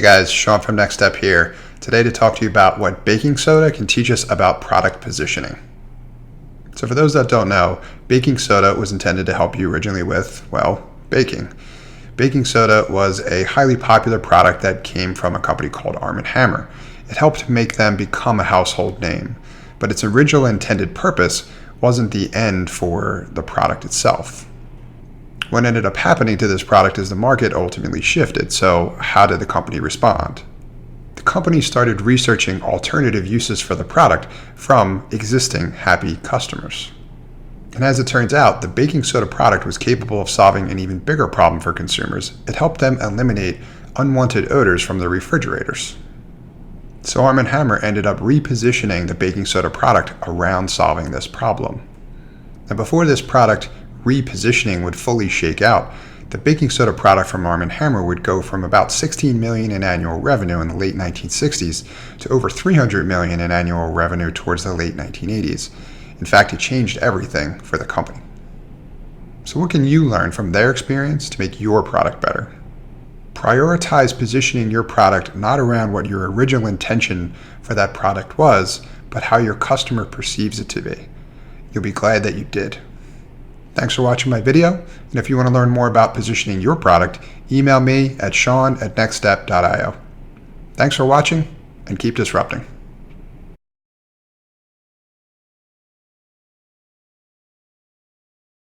guys, Sean from Next Step here, today to talk to you about what baking soda can teach us about product positioning. So for those that don't know, baking soda was intended to help you originally with, well, baking. Baking soda was a highly popular product that came from a company called Arm & Hammer. It helped make them become a household name, but its original intended purpose wasn't the end for the product itself. What ended up happening to this product is the market ultimately shifted, so how did the company respond? The company started researching alternative uses for the product from existing happy customers. And as it turns out, the baking soda product was capable of solving an even bigger problem for consumers. It helped them eliminate unwanted odors from their refrigerators. So Arm & Hammer ended up repositioning the baking soda product around solving this problem. Now before this product repositioning would fully shake out, the baking soda product from Arm & Hammer would go from about $16 million in annual revenue in the late 1960s to over $300 million in annual revenue towards the late 1980s. In fact, it changed everything for the company. So what can you learn from their experience to make your product better? Prioritize positioning your product not around what your original intention for that product was, but how your customer perceives it to be. You'll be glad that you did. Thanks for watching my video, and if you want to learn more about positioning your product, email me at sean@nextstep.io. Thanks for watching, and keep disrupting.